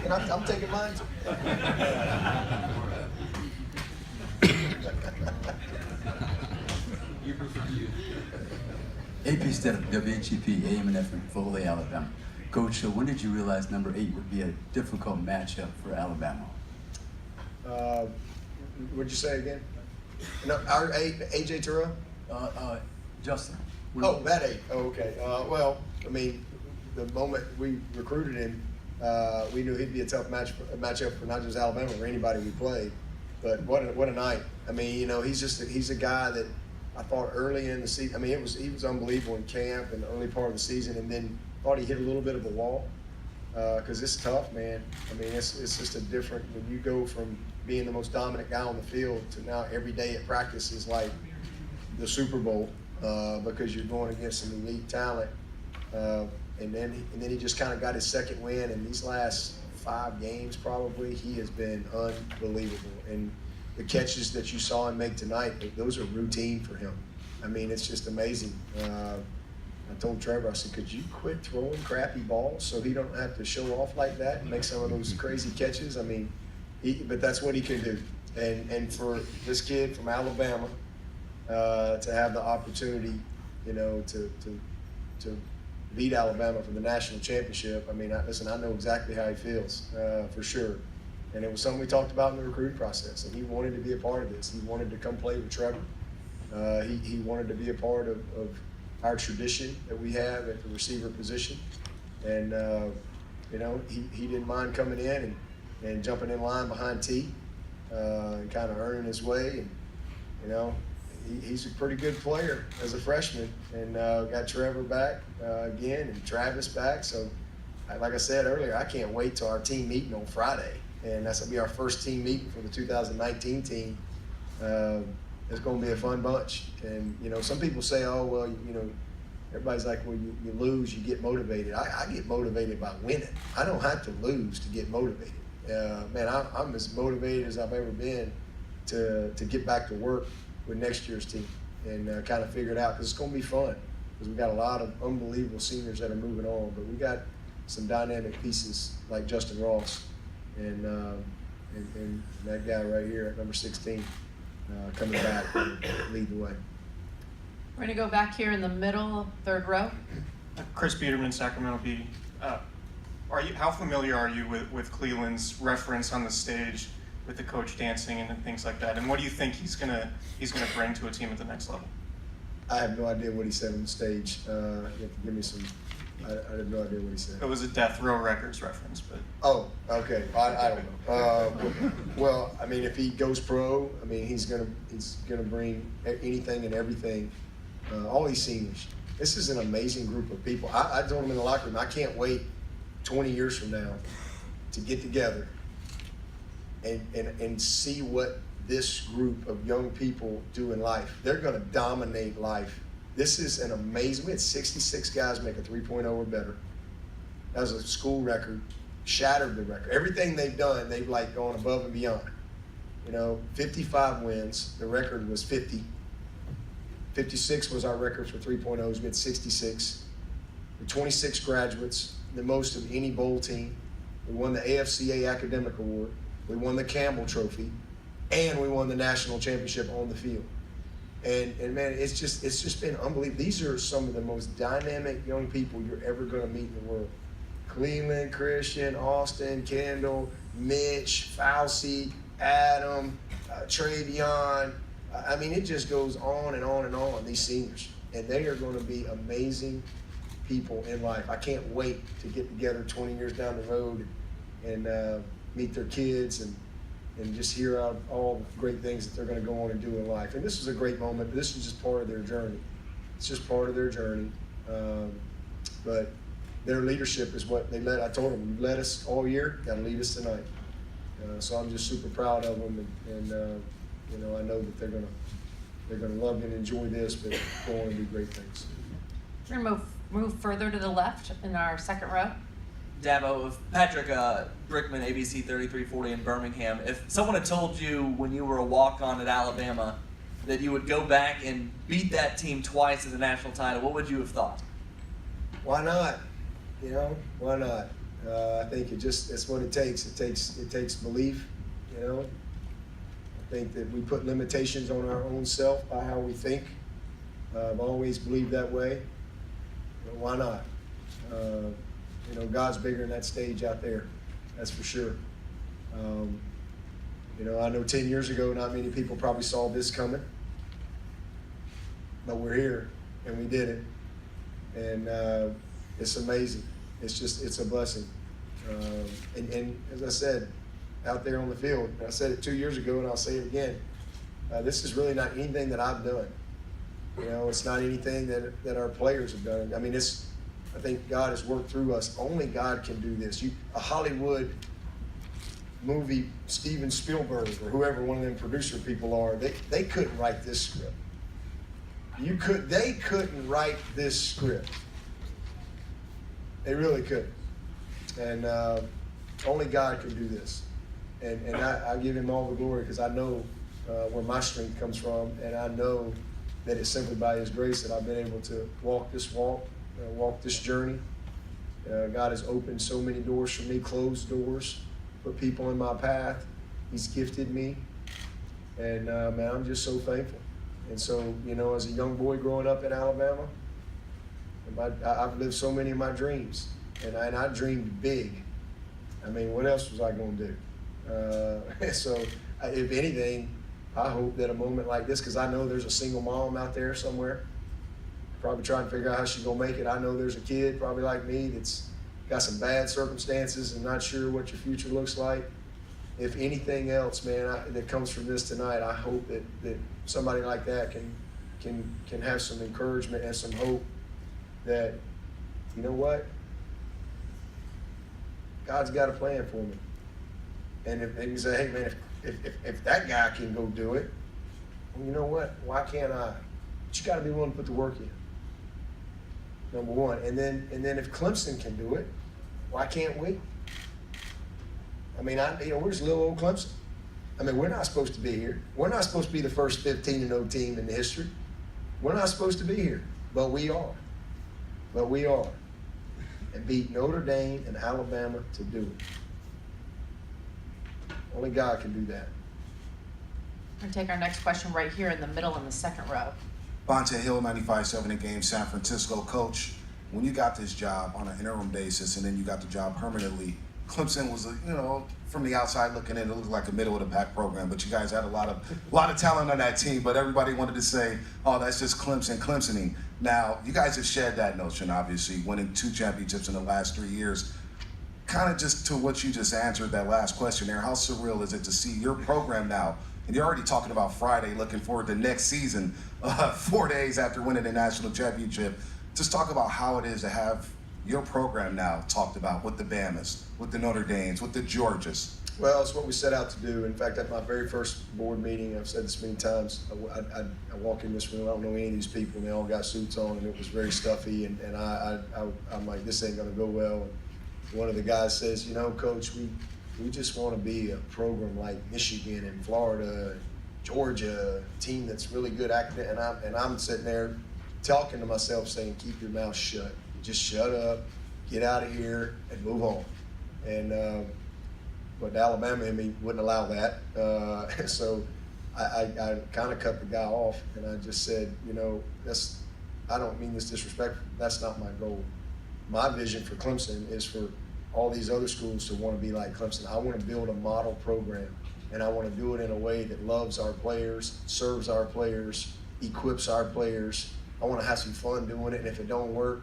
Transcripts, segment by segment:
and I'm taking mine too. AP Step, WHEP, AM and FM, Foley, Alabama. Coach, when did you realize number 8 would be a difficult matchup for Alabama? What'd you say again? No, our AJ Terrell? Justin. Oh, that 8. Oh, okay. Well, I mean, the moment we recruited him, we knew he'd be a tough matchup for not just Alabama or anybody we played. But what a night! I mean, you know, he's a guy that I thought early in the season. I mean, he was unbelievable in camp and the early part of the season, and then thought he hit a little bit of a wall because it's tough, man. I mean, it's just a different when you go from being the most dominant guy on the field to now every day at practice is like the Super Bowl because you're going against some elite talent. And then he just kind of got his second win, and these last 5 games probably he has been unbelievable. And the catches that you saw him make tonight, those are routine for him. I mean, it's just amazing. I told Trevor, I said, could you quit throwing crappy balls so he don't have to show off like that and make some of those crazy catches? I mean, but that's what he can do. And for this kid from Alabama to have the opportunity, you know, to beat Alabama for the national championship, I mean, listen, I know exactly how he feels, for sure. And it was something we talked about in the recruiting process, and he wanted to be a part of this. He wanted to come play with Trevor. He wanted to be a part of our tradition that we have at the receiver position. And, you know, he didn't mind coming in and jumping in line behind T and kind of earning his way. And, you know, he's a pretty good player as a freshman, and got Trevor back again and Travis back. So, like I said earlier, I can't wait till our team meeting on Friday. And that's going to be our first team meeting for the 2019 team. It's going to be a fun bunch. And, you know, some people say, oh, well, you know, everybody's like, well, you lose, you get motivated. I get motivated by winning. I don't have to lose to get motivated. Man, I'm as motivated as I've ever been to get back to work with next year's team and kind of figure it out, because it's going to be fun. Because we got a lot of unbelievable seniors that are moving on, but we got some dynamic pieces like Justin Ross and that guy right here at number 16 coming back and leading the way. We're going to go back here in the middle, 3rd row. Chris Peterman, Sacramento Bee. How familiar are you with Cleveland's reference on the stage with the coach dancing and things like that? And what do you think he's gonna bring to a team at the next level? I have no idea what he said on the stage. You have to give me some. I have no idea what he said. It was a Death Row Records reference, but. Oh, okay. I don't know. Well, I mean, if he goes pro, I mean, he's gonna bring anything and everything. All these seniors. This is an amazing group of people. I told him in the locker room, I can't wait 20 years from now to get together and see what this group of young people do in life. They're going to dominate life. This is an amazing. We had 66 guys make a 3.0 or better. That was a school record. Shattered the record. Everything they've done, they've like gone above and beyond. You know, 55 wins. The record was 50. 56 was our record for 3.0s. We had 66. The 26 graduates, the most of any bowl team. We won the AFCA Academic Award. We won the Campbell Trophy, and we won the national championship on the field. And man, it's just been unbelievable. These are some of the most dynamic young people you're ever going to meet in the world. Cleveland, Christian, Austin, Kendall, Mitch, Fauci, Adam, Travion. I mean, it just goes on and on and on, these seniors. And they are going to be amazing people in life. I can't wait to get together 20 years down the road and meet their kids and just hear out all the great things that they're going to go on and do in life. And this is a great moment, but this is just part of their journey. It's just part of their journey. But their leadership is what they led. I told them, you led us all year, got to lead us tonight. So I'm just super proud of them, and you know, I know that they're gonna love and enjoy this, but go on and do great things. We're going to move further to the left in our 2nd row. Dabo, if Patrick Brickman, ABC 3340 in Birmingham, if someone had told you when you were a walk-on at Alabama that you would go back and beat that team twice at the national title, what would you have thought? Why not? You know, why not? I think it's what it takes. It takes belief, you know. I think that we put limitations on our own self by how we think. I've always believed that way. Well, why not? You know, God's bigger than that stage out there. That's for sure. You know, I know 10 years ago, not many people probably saw this coming, but we're here and we did it. And it's amazing. It's a blessing. And as I said, out there on the field, I said it 2 years ago and I'll say it again, this is really not anything that I've done. You know, it's not anything that our players have done. I mean, I think God has worked through us. Only God can do this. A Hollywood movie, Steven Spielberg or whoever one of them producer people are, they couldn't write this script. They couldn't write this script. They really couldn't. And only God can do this. And I give him all the glory because I know where my strength comes from, and I know that it's simply by his grace that I've been able to walk this journey. God has opened so many doors for me, closed doors, put people in my path. He's gifted me. And man, I'm just so thankful. And so, you know, as a young boy growing up in Alabama, I've lived so many of my dreams. And I dreamed big. I mean, what else was I going to do? So, if anything, I hope that a moment like this, because I know there's a single mom out there somewhere, probably trying to figure out how she's going to make it. I know there's a kid, probably like me, that's got some bad circumstances and not sure what your future looks like. If anything else, man, that comes from this tonight, I hope that somebody like that can have some encouragement and some hope that, you know what, God's got a plan for me. And if you say, hey man, if that guy can go do it, well, you know what? Why can't I? But you got to be willing to put the work in. Number one, and then if Clemson can do it, why can't we? I mean, where's little old Clemson? I mean, we're not supposed to be here. We're not supposed to be the first 15-0 team in history. We're not supposed to be here, but we are. But we are. And beat Notre Dame and Alabama to do it. Only God can do that. We're going to take our next question right here in the middle in the second row. Bonte Hill, 95.7 The Game, San Francisco. Coach, when you got this job on an interim basis and then you got the job permanently, Clemson was, from the outside looking in, it looked like a middle-of-the-pack program, but you guys had a lot of talent on that team, but everybody wanted to say, oh, that's just Clemsoning. Now, you guys have shed that notion, obviously, winning 2 championships in the last 3 years. Kind of just to what you just answered, that last question there, how surreal is it to see your program now, and you're already talking about Friday, looking forward to next season, 4 days after winning the national championship. Just talk about how it is to have your program now talked about with the Bamas, with the Notre Dames, with the Georgias. Well, it's what we set out to do. In fact, at my very first board meeting, I've said this many times, I walk in this room, I don't know any of these people, and they all got suits on, and it was very stuffy, and I'm like, this ain't gonna go well. And one of the guys says, Coach, we just wanna be a program like Michigan and Florida, and Georgia, a team that's really good academic, and I'm sitting there talking to myself saying, keep your mouth shut. Just shut up, get out of here, and move on. And but Alabama in me wouldn't allow that. So I kind of cut the guy off, and I just said, I don't mean this disrespectful. That's not my goal. My vision for Clemson is for all these other schools to want to be like Clemson. I want to build a model program, and I want to do it in a way that loves our players, serves our players, equips our players. I want to have some fun doing it, and if it don't work,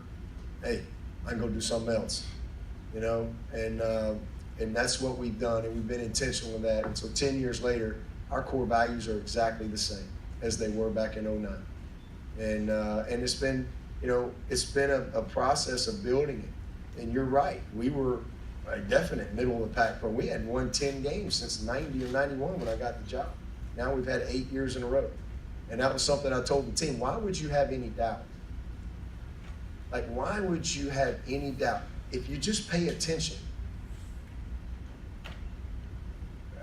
hey, I can go do something else, and that's what we've done, and we've been intentional with that. And so 10 years later, our core values are exactly the same as they were back in 2009. And it's been, it's been a process of building it. And you're right, we were a definite middle of the pack, but we hadn't won 10 games since 90 or 91 when I got the job. Now we've had 8 years in a row. And that was something I told the team, why would you have any doubt? Like, why would you have any doubt? If you just pay attention.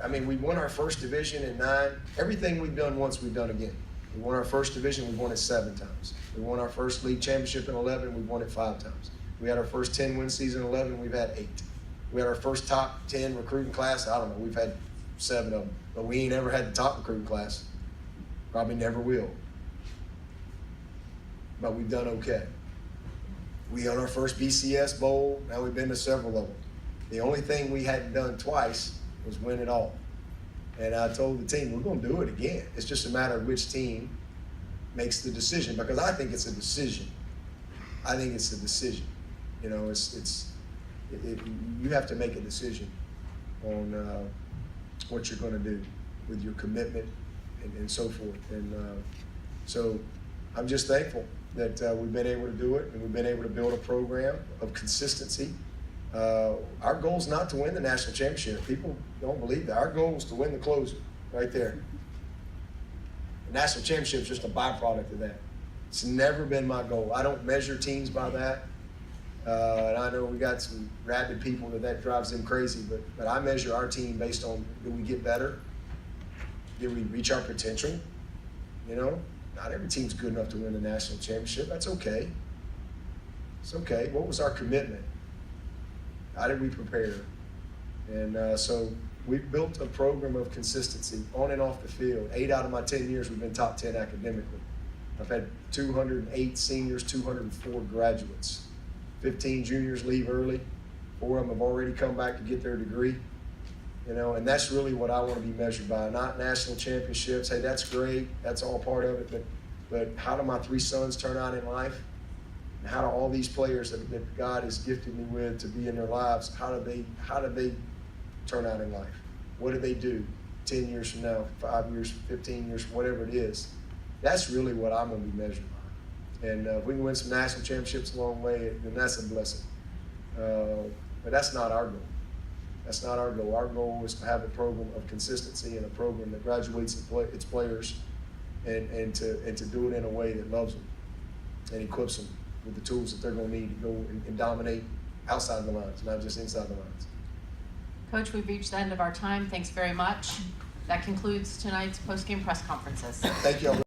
I mean, we won our first division in 9. Everything we've done once, we've done again. We won our first division, we won it 7 times. We won our first league championship in 11, we won it 5 times. We had our first 10-win season in 11, we've had 8. We had our first top 10 recruiting class. I don't know, we've had 7 of them, but we ain't ever had the top recruiting class. Probably never will. But we've done okay. We won our first BCS Bowl. Now we've been to several of them. The only thing we hadn't done twice was win it all. And I told the team, we're going to do it again. It's just a matter of which team makes the decision, because I think it's a decision. I think it's a decision. You know, you have to make a decision on what you're going to do with your commitment and so forth. And so I'm just thankful that we've been able to do it, and we've been able to build a program of consistency. Our goal is not to win the national championship. People don't believe that. Our goal is to win the closer right there. The national championship is just a byproduct of that. It's never been my goal. I don't measure teams by that. And I know we got some rabid people that drives them crazy, but I measure our team based on, did we get better? Did we reach our potential? You know, not every team's good enough to win the national championship. That's okay. It's okay. What was our commitment? How did we prepare? And so we've built a program of consistency on and off the field. 8 out of my 10 years, we've been top 10 academically. I've had 208 seniors, 204 graduates. 15 juniors leave early. 4 of them have already come back to get their degree. You know, and that's really what I want to be measured by, not national championships. Hey, that's great. That's all part of it. But how do my 3 sons turn out in life? And how do all these players that God has gifted me with to be in their lives, how do they turn out in life? What do they do 10 years from now, 5 years, 15 years, whatever it is? That's really what I'm going to be measured by. And if we can win some national championships along the way, then that's a blessing. But that's not our goal. That's not our goal. Our goal is to have a program of consistency and a program that graduates its players and to do it in a way that loves them and equips them with the tools that they're going to need to go and dominate outside the lines, not just inside the lines. Coach, we've reached the end of our time. Thanks very much. That concludes tonight's post-game press conferences. Thank you all.